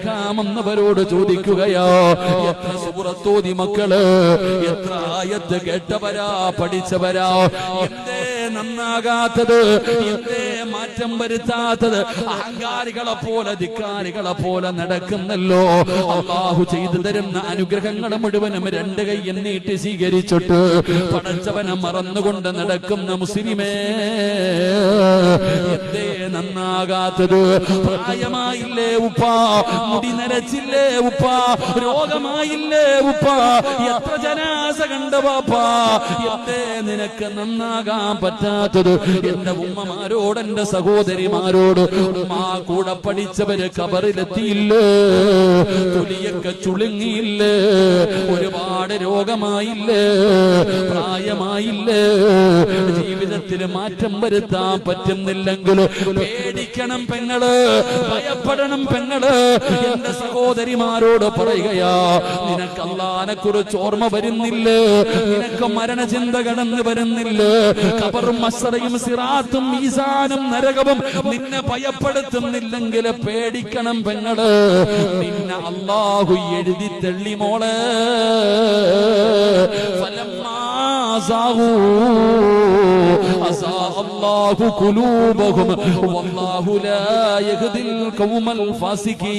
കേൾക്കാമെന്നവരോട് ചോദിക്കുകയോ, എത്ര സൂറത്തോതി മക്കള്, എത്ര ആയത്ത് കേട്ടവരാ, പഠിച്ചവരാ, എന്തേ നന്നാകാത്തത്, എന്തേ മാറ്റം വരുത്താത്തത്? അഹങ്കാരികളെ പോലെ ധിക്കാരികളെ പോലെ നടക്കുന്നല്ലോ. അല്ലാഹു ചെയ്തു തരുന്ന അനുഗ്രഹങ്ങൾ മുഴുവനും രണ്ട് കൈ നീട്ടി സ്വീകരിച്ചിട്ട് പടച്ചവനെ മറന്നുകൊണ്ട് നടക്കുന്ന മുസ്ലിമേ, എന്തേ നന്നാകാത്തത്? പ്രായമായില്ലേ ഉപ്പ, മുടി നരച്ചില്ലേ ഉപ്പ, രോഗമായില്ലേ ഉപ്പ, എത്ര ജനാസ കണ്ട പാപ്പാ, എന്തേ നിനക്ക് നന്നാകാൻ പറ്റാത്തത്? എന്റെ ഉമ്മമാരോട്, എന്റെ സഹോദരിമാരോട്, ഉമ്മ കൂടെ പഠിച്ചവര് കബറിലെത്തിയില്ലേ, തൊലിയൊക്കെ ചുളുങ്ങിയില്ലേ, ഒരുപാട് രോഗമായില്ലേ, പ്രായമായില്ലേ, ജീവിതത്തിൽ മാറ്റം വരുത്താൻ പറ്റുന്നില്ലെങ്കിൽ പേടിക്കണം പെങ്ങള്, ഭയപ്പെടണം പെങ്ങള്. എന്റെ സഹോദരിമാരോട് പറയുകയാ, നിനക്ക് അല്ലാഹനെ കുറിച്ച് ഓർമ്മ വരുന്നില്ലേ? നിനക്ക് മരണചിന്ത കടന്നു വരുന്നില്ലേ? ഖബറും മസ്റയും സിറാത്തും മീസാനും നരകവും നിന്നെ ഭയപ്പെടുത്തുന്നില്ലെങ്കിൽ പേടിക്കണം പെങ്ങള്. നിന്നെ അല്ലാഹു എഴുതി തള്ളി മോളെ. അല്ലാഹു ഖുലൂബഹും വല്ലാഹു ലാ യഹ്ദിൽ ഖൗമൽ ഫാസിഖീൻ.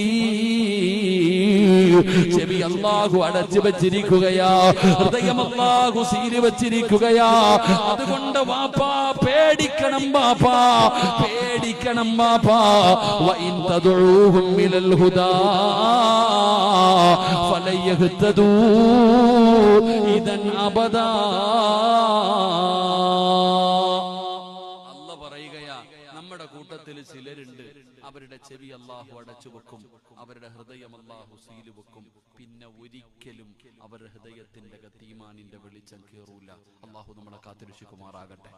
ചെവി അല്ലാഹു അടച്ചു വെച്ചിരിക്കുകയാ, ഹൃദയം അല്ലാഹു സീല് വെച്ചിരിക്കുകയാ. അതുകൊണ്ട് വാപ്പാ പേടിക്കണം, വാപ്പാ പേടിക്കണം, വാപ്പാ. വഇൻ തദഊഹും ഇലൽ ഹുദാ ഫലയഹ്തദൂ ഇദൻ അബദാ. നമ്മുടെ കൂട്ടത്തിൽ ചിലരുണ്ട്, അവരുടെ ചെവി അല്ലാഹു അടച്ചു വെക്കും, അവരുടെ ഹൃദയം അല്ലാഹു സീല് വെക്കും. പിന്നെ ഒരിക്കലും അവരുടെ ഹൃദയത്തിന്റെ ഈമാനിന്റെ വെളിച്ചം കേറൂല. അല്ലാഹു നമ്മളെ കാത്തിരക്ഷിക്കുമാറാകട്ടെ.